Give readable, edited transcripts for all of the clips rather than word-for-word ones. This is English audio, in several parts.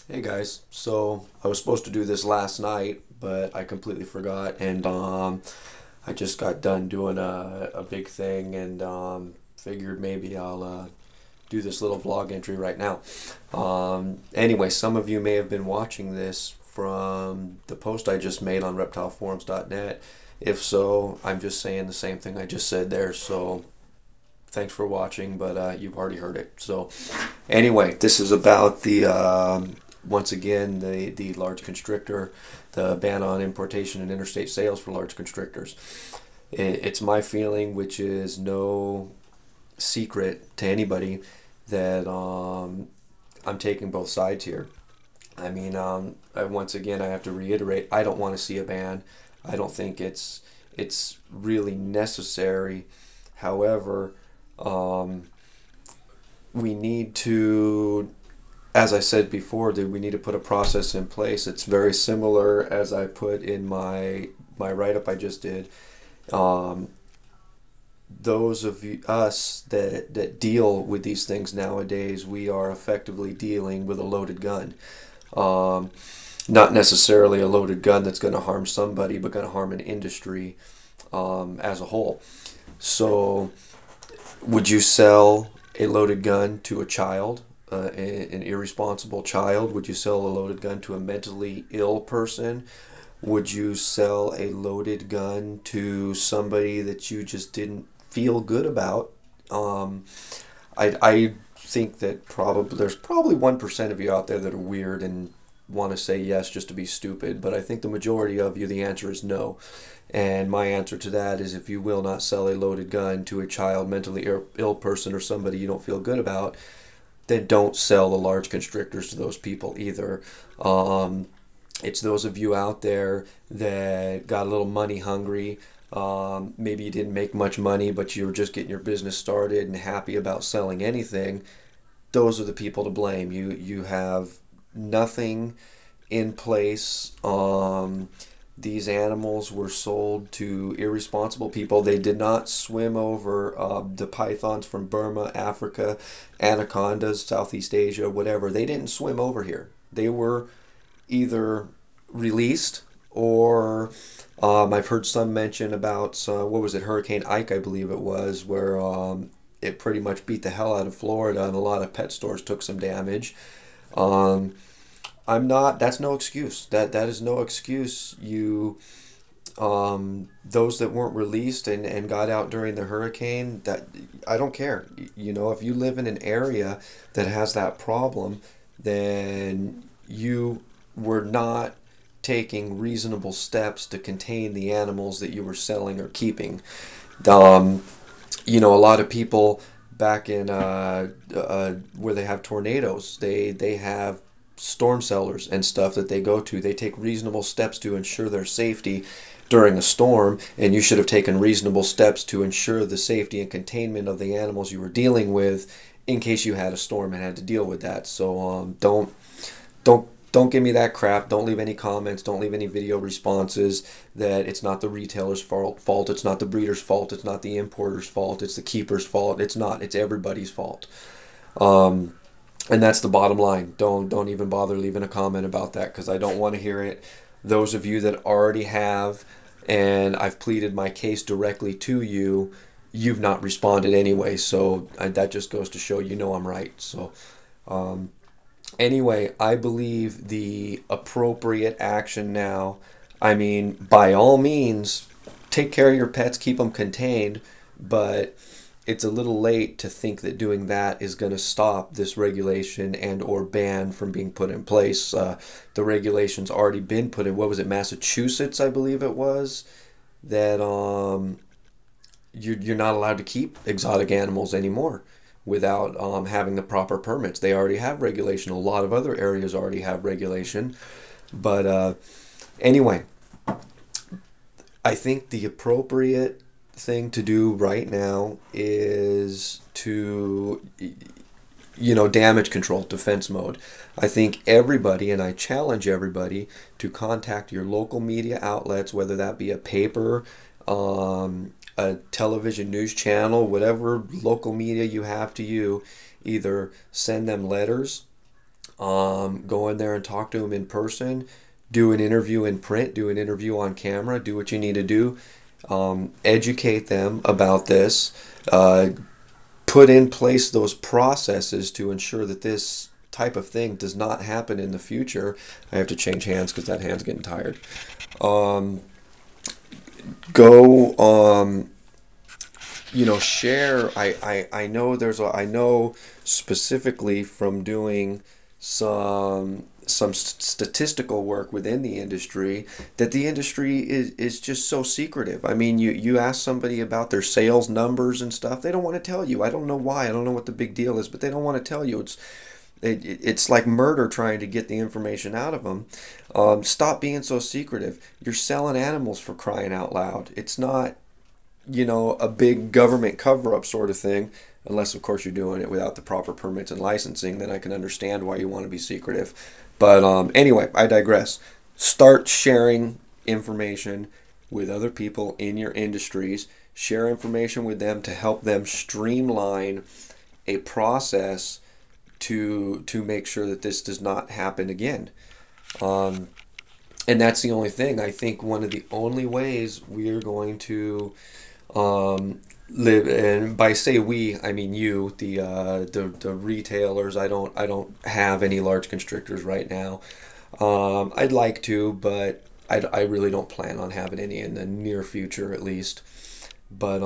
Hey guys, so I was supposed to do this last night, but I completely forgot, and I just got done doing a big thing, and figured maybe I'll do this little vlog entry right now. Anyway, some of you may have been watching this from the post I just made on reptileforums.net. If so, I'm just saying the same thing I just said there, so thanks for watching, but you've already heard it. So anyway, this is about the once again the large constrictor, the ban on importation and interstate sales for large constrictors. It's my feeling, which is no secret to anybody, that I'm taking both sides here. I mean, once again, I have to reiterate, I don't want to see a ban. I don't think it's really necessary. However, um, we need to, as I said before, that we need to put a process in place. It's very similar as I put in my write-up I just did. Um, those of us that deal with these things nowadays, we are effectively dealing with a loaded gun. Um, Not necessarily a loaded gun that's going to harm somebody, but going to harm an industry as a whole. So, would you sell a loaded gun to a child, an irresponsible child? Would you sell a loaded gun to a mentally ill person? Would you sell a loaded gun to somebody that you just didn't feel good about? Um, I think that probably there's probably 1% of you out there that are weird and want to say yes just to be stupid, but I think the majority of you, the answer is no. And my answer to that is, if you will not sell a loaded gun to a child, mentally ill person, or somebody you don't feel good about, then don't sell the large constrictors to those people either. Um, it's those of you out there that got a little money hungry. Maybe you didn't make much money, but you were just getting your business started and happy about selling anything. Those are the people to blame. You have nothing in place. These animals were sold to irresponsible people. They did not swim over the pythons from Burma, Africa, anacondas, Southeast Asia, whatever. They didn't swim over here. They were either released or I've heard some mention about what was it, Hurricane Ike, I believe it was, where it pretty much beat the hell out of Florida and a lot of pet stores took some damage. Um, I'm not. That's no excuse. That is no excuse. Those that weren't released and got out during the hurricane. That I don't care. You know, if you live in an area that has that problem, then you were not taking reasonable steps to contain the animals that you were selling or keeping. Um, a lot of people back in where they have tornadoes, they have storm cellars and stuff that they go to. They take reasonable steps to ensure their safety during a storm, and you should have taken reasonable steps to ensure the safety and containment of the animals you were dealing with in case you had a storm and had to deal with that. So don't give me that crap. Don't leave any comments. Don't leave any video responses that it's not the retailer's fault. It's not the breeder's fault. It's not the importer's fault. It's the keeper's fault. It's not. It's everybody's fault. Um, and that's the bottom line. Don't even bother leaving a comment about that, because I don't want to hear it. Those of you that already have, and I've pleaded my case directly to you, you've not responded anyway. So that just goes to show I'm right. So. Um, Anyway, I believe the appropriate action now, I mean, by all means, take care of your pets, keep them contained, but it's a little late to think that doing that is going to stop this regulation and or ban from being put in place. The regulation's already been put in. What was it, Massachusetts, I believe it was, that you're not allowed to keep exotic animals anymore without having the proper permits. They already have regulation. A lot of other areas already have regulation. But anyway, I think the appropriate thing to do right now is to, damage control, defense mode. I think everybody, and I challenge everybody, to contact your local media outlets, whether that be a paper, a television news channel, whatever local media you have to you. Either send them letters, Go in there and talk to them in person, do an interview in print, do an interview on camera, do what you need to do, educate them about this, put in place those processes to ensure that this type of thing does not happen in the future. I have to change hands because that hand's getting tired. Um, Go, share. I know I know specifically from doing some statistical work within the industry that the industry is just so secretive. I mean, you ask somebody about their sales numbers and stuff, they don't want to tell you. I don't know why. I don't know what the big deal is, but they don't want to tell you. It's like murder trying to get the information out of them. Stop being so secretive. You're selling animals, for crying out loud. It's not, a big government cover-up sort of thing, unless of course you're doing it without the proper permits and licensing. Then I can understand why you want to be secretive. But anyway, I digress. Start sharing information with other people in your industries. Share information with them to help them streamline a process to make sure that this does not happen again. Um, and that's the only thing. I think one of the only ways we are going to live, and by say we, I mean you, the retailers. I don't have any large constrictors right now. I'd like to, but I really don't plan on having any in the near future, at least. But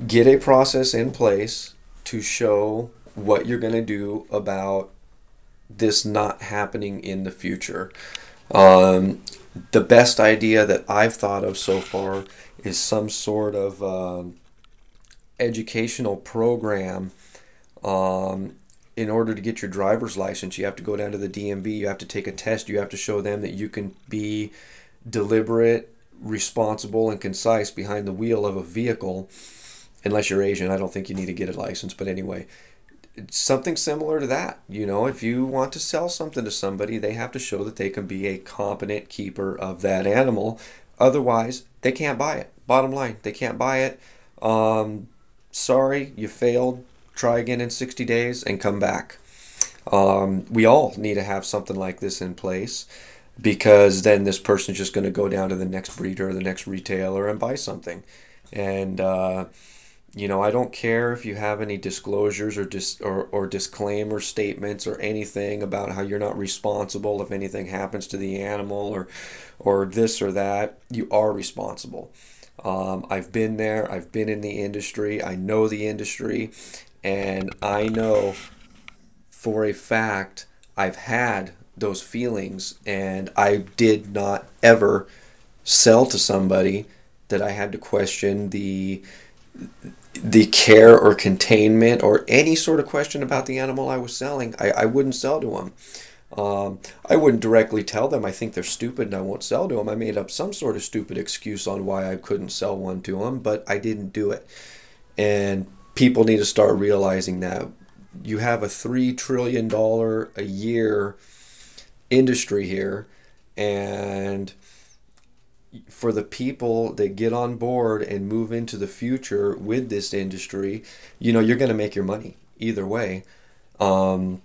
get a process in place to show what you're going to do about this not happening in the future. Um, the best idea that I've thought of so far is some sort of educational program. Um, in order to get your driver's license, you have to go down to the DMV, you have to take a test, you have to show them that you can be deliberate, responsible, and concise behind the wheel of a vehicle. Unless you're Asian, I don't think you need to get a license, but anyway, it's something similar to that. If you want to sell something to somebody, they have to show that they can be a competent keeper of that animal. Otherwise, they can't buy it. Bottom line, they can't buy it. Um, Sorry, you failed. Try again in 60 days and come back. We all need to have something like this in place, because then this person's just going to go down to the next breeder or the next retailer and buy something. And I don't care if you have any disclosures or disclaimer statements or anything about how you're not responsible if anything happens to the animal or this or that. You are responsible. I've been there. I've been in the industry. I know the industry, and I know for a fact I've had those feelings, and I did not ever sell to somebody that I had to question the care or containment or any sort of question about the animal I was selling. I wouldn't sell to them. I wouldn't directly tell them I think they're stupid and I won't sell to them. I made up some sort of stupid excuse on why I couldn't sell one to them, but I didn't do it. And people need to start realizing that you have a $3 trillion a year industry here, and for the people that get on board and move into the future with this industry, you're going to make your money either way. Um,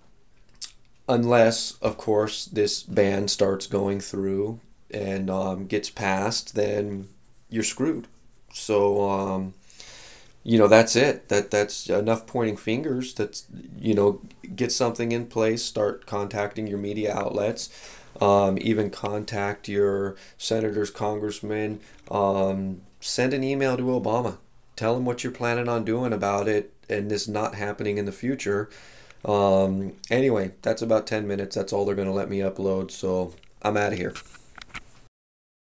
Unless, of course, this ban starts going through and gets passed, then you're screwed. So, that's it. That's enough pointing fingers. Get something in place. Start contacting your media outlets. Even contact your senators, congressmen. Send an email to Obama. Tell him what you're planning on doing about it and this not happening in the future. Anyway, that's about 10 minutes. That's all they're going to let me upload. So I'm out of here.